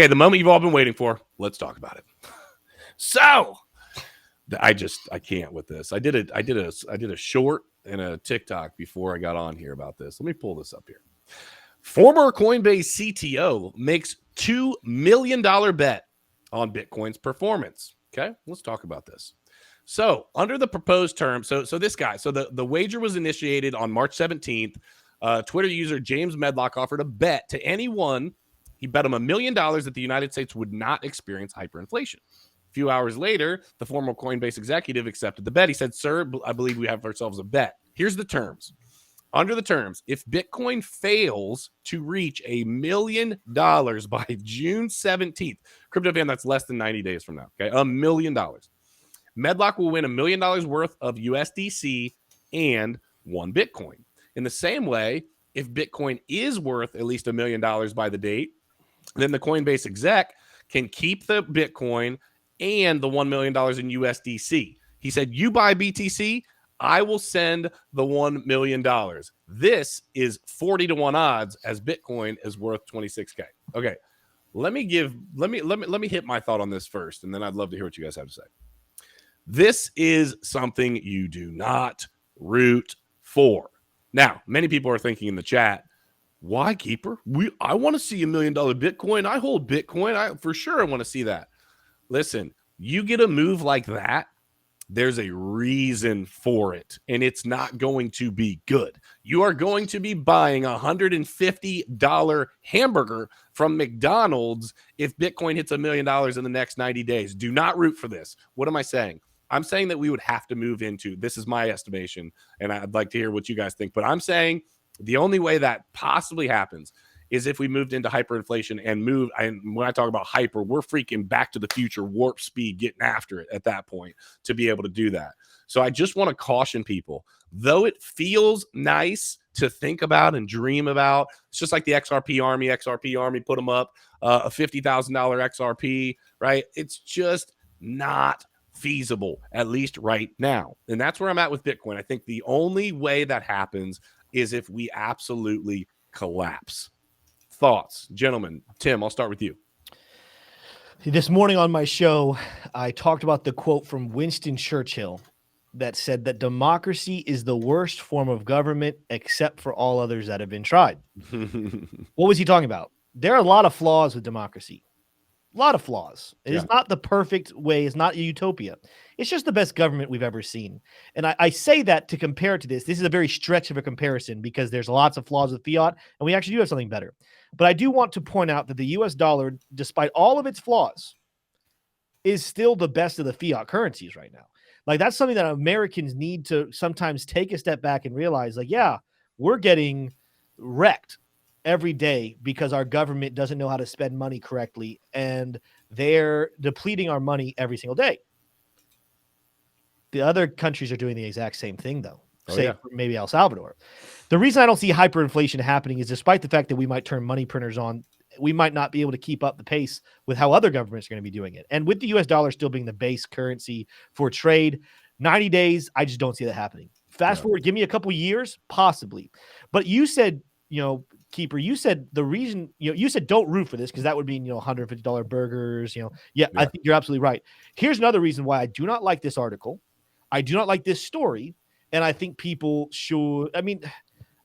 Okay, the moment you've all been waiting for. Let's talk about it. So, I can't with this. I did a short and a TikTok before I got on here about this. Let me pull this up here. Former Coinbase CTO makes $2 million bet on Bitcoin's performance. Okay, let's talk about this. So, under the proposed term, so this guy, so the wager was initiated on March 17th. Twitter user James Medlock offered a bet to anyone. He bet him $1 million that the United States would not experience hyperinflation. A few hours later, the former Coinbase executive accepted the bet. He said, "Sir, I believe we have ourselves a bet. Here's the terms. Under the terms, if Bitcoin fails to reach $1 million by June 17th, crypto fan, that's less than 90 days from now, okay? $1 million. Medlock will win $1 million worth of USDC and 1 Bitcoin. In the same way, if Bitcoin is worth at least $1 million by the date, then the Coinbase exec can keep the Bitcoin and the $1 million in USDC. He said, you buy BTC, I will send the $1 million. This is 40 to 1 odds as Bitcoin is worth 26K. Okay, let me hit my thought on this first, and then I'd love to hear what you guys have to say. This is something you do not root for. Now, many people are thinking in the chat, why, Keeper? I want to see $1 million Bitcoin. I hold Bitcoin. For sure I want to see that. Listen, you get a move like that, there's a reason for it, and it's not going to be good. You are going to be buying a $150 hamburger from McDonald's if Bitcoin hits $1 million in the next 90 days. Do not root for this. What am I saying? I'm saying that we would have to move into, this is my estimation, and I'd like to hear what you guys think, but I'm saying the only way that possibly happens is if we moved into hyperinflation and when I talk about hyper, we're freaking Back to the Future warp speed getting after it at that point to be able to do that. So I just want to caution people, though it feels nice to think about and dream about, it's just like the XRP Army put them up, a $50,000 XRP, right? It's just not feasible, at least right now. And that's where I'm at with Bitcoin. I think the only way that happens is if we absolutely collapse. Thoughts, gentlemen? Tim, I'll start with you. This morning on my show, I talked about the quote from Winston Churchill that said that democracy is the worst form of government except for all others that have been tried. What was he talking about? There are a lot of flaws with democracy. A lot of flaws. It is not the perfect way. It's not a utopia. It's just the best government we've ever seen. And I say that to compare to this. This is a very stretch of a comparison because there's lots of flaws with fiat, and we actually do have something better. But I do want to point out that the US dollar, despite all of its flaws, is still the best of the fiat currencies right now. Like, that's something that Americans need to sometimes take a step back and realize, like, yeah, we're getting wrecked every day because our government doesn't know how to spend money correctly, and they're depleting our money every single day. The other countries are doing the exact same thing, though. Maybe El Salvador. The reason I don't see hyperinflation happening is despite the fact that we might turn money printers on, we might not be able to keep up the pace with how other governments are going to be doing it. And with the US dollar still being the base currency for trade, 90 days, I just don't see that happening. Fast forward, give me a couple years, possibly. But you said, Keeper, you said the reason, you said don't root for this because that would mean, $150 burgers, I think you're absolutely right. Here's another reason why I do not like this article. I do not like this story. And I think people should,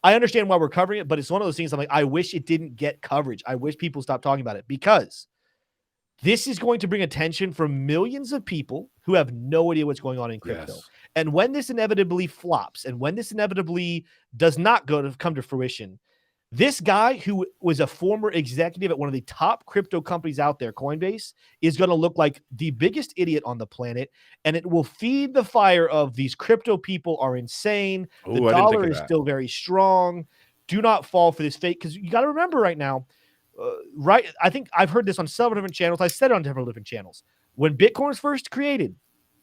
I understand why we're covering it, but it's one of those things I'm like, I wish it didn't get coverage. I wish people stopped talking about it because this is going to bring attention from millions of people who have no idea what's going on in crypto. Yes. And when this inevitably flops and when this inevitably does not come to fruition, this guy who was a former executive at one of the top crypto companies out there, Coinbase, is going to look like the biggest idiot on the planet, and it will feed the fire of these crypto people are insane. The dollar is still very strong. Do not fall for this fake, because you got to remember right now, I think I've heard this on several different channels. I said it on several different channels. When Bitcoin was first created,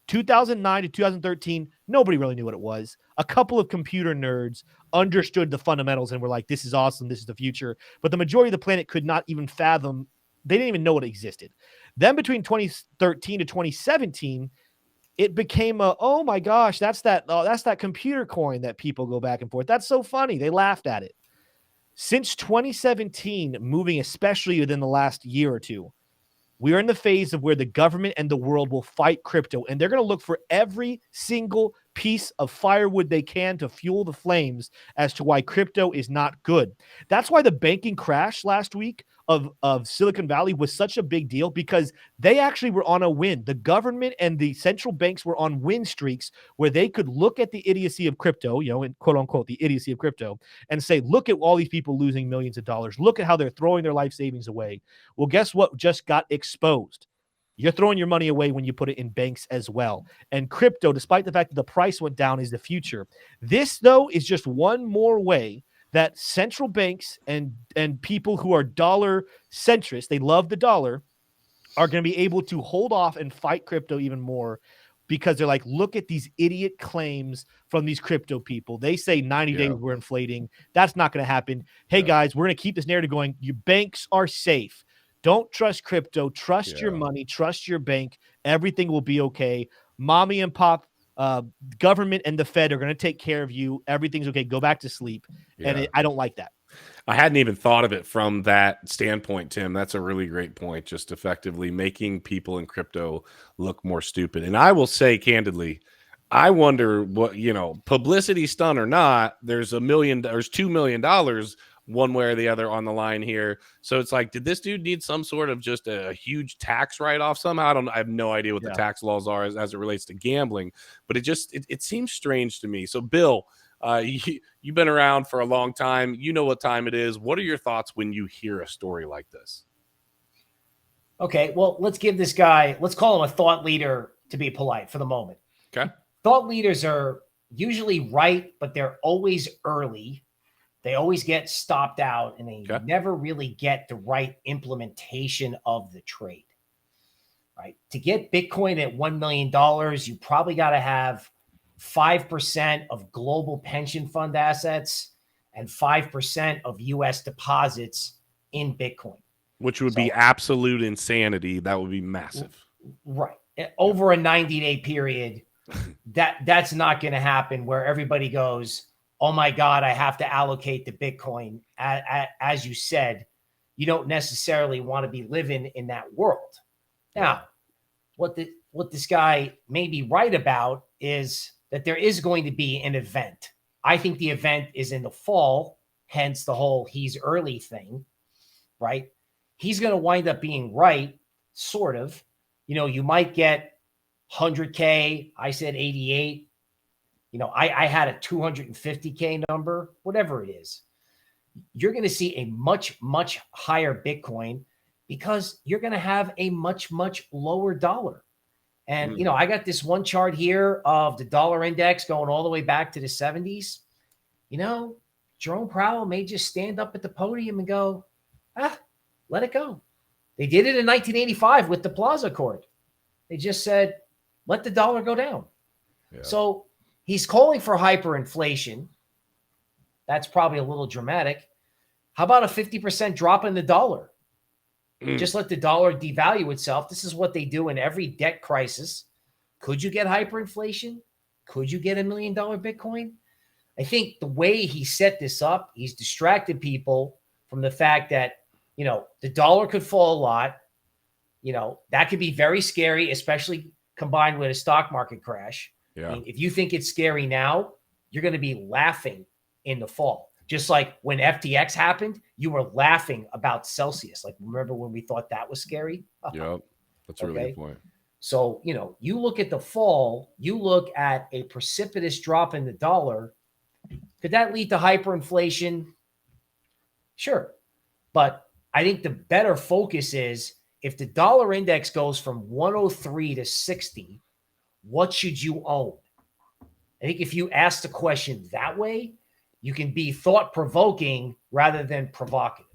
2009 to 2013, nobody really knew what it was. A couple of computer nerds understood the fundamentals and were like, this is awesome, this is the future. But the majority of the planet could not even fathom, they didn't even know it existed. Then between 2013 to 2017, it became oh my gosh, that's that computer coin that people go back and forth. That's so funny. They laughed at it. Since 2017, moving especially within the last year or two, We are in the phase of where the government and the world will fight crypto, and they're going to look for every single piece of firewood they can to fuel the flames as to why crypto is not good. That's why the banking crash last week of Silicon Valley was such a big deal, because they actually were on a win. The government and the central banks were on win streaks where they could look at the idiocy of crypto, and quote unquote, the idiocy of crypto, and say, look at all these people losing millions of dollars. Look at how they're throwing their life savings away. Well, guess what just got exposed? You're throwing your money away when you put it in banks as well. And crypto, despite the fact that the price went down, is the future. This, though, is just one more way that central banks and people who are dollar centrists, they love the dollar, are going to be able to hold off and fight crypto even more, because they're like, look at these idiot claims from these crypto people. They say 90 days we're inflating. That's not going to happen. Hey, guys, we're going to keep this narrative going. Your banks are safe. Don't trust crypto. Trust your money. Trust your bank. Everything will be okay. Mommy and pop, government and the Fed are going to take care of you. Everything's okay. Go back to sleep. And I don't like that. I hadn't even thought of it from that standpoint, Tim. That's a really great point. Just effectively making people in crypto look more stupid. And I will say candidly, I wonder what, publicity stunt or not, there's $2 million one way or the other on the line here. So it's like, did this dude need some sort of just a huge tax write-off somehow? I have no idea what the tax laws are as it relates to gambling, but it seems strange to me. So Bill, you've been around for a long time. You know what time it is. What are your thoughts when you hear a story like this? Okay, well, let's give this guy, let's call him a thought leader to be polite for the moment. Okay. Thought leaders are usually right, but they're always early. They always get stopped out, and they never really get the right implementation of the trade, right? To get Bitcoin at $1 million, you probably got to have 5% of global pension fund assets and 5% of U.S. deposits in Bitcoin. Which would be absolute insanity. That would be massive. Right. Over a 90-day period, that's not going to happen where everybody goes, oh my God, I have to allocate to Bitcoin. As you said, you don't necessarily want to be living in that world. Now, what this guy may be right about is that there is going to be an event. I think the event is in the fall, hence the whole he's early thing, right? He's going to wind up being right, sort of. You might get 100K. I said 88. I had a 250K number, whatever it is. You're going to see a much, much higher Bitcoin because you're going to have a much, much lower dollar. And, I got this one chart here of the dollar index going all the way back to the 70s. Jerome Powell may just stand up at the podium and go, let it go. They did it in 1985 with the Plaza Accord. They just said, let the dollar go down. Yeah. So he's calling for hyperinflation. That's probably a little dramatic. How about a 50% drop in the dollar? Just let the dollar devalue itself. This is what they do in every debt crisis. Could you get hyperinflation? Could you get $1 million Bitcoin? I think the way he set this up, he's distracted people from the fact that, the dollar could fall a lot. That could be very scary, especially combined with a stock market crash. Yeah. I mean, if you think it's scary now, you're going to be laughing in the fall. Just like when FTX happened, you were laughing about Celsius. Like, remember when we thought that was scary? Yep. That's a really good point. So, you look at the fall, you look at a precipitous drop in the dollar. Could that lead to hyperinflation? Sure. But I think the better focus is if the dollar index goes from 103 to 60, what should you own? I think if you ask the question that way, you can be thought-provoking rather than provocative.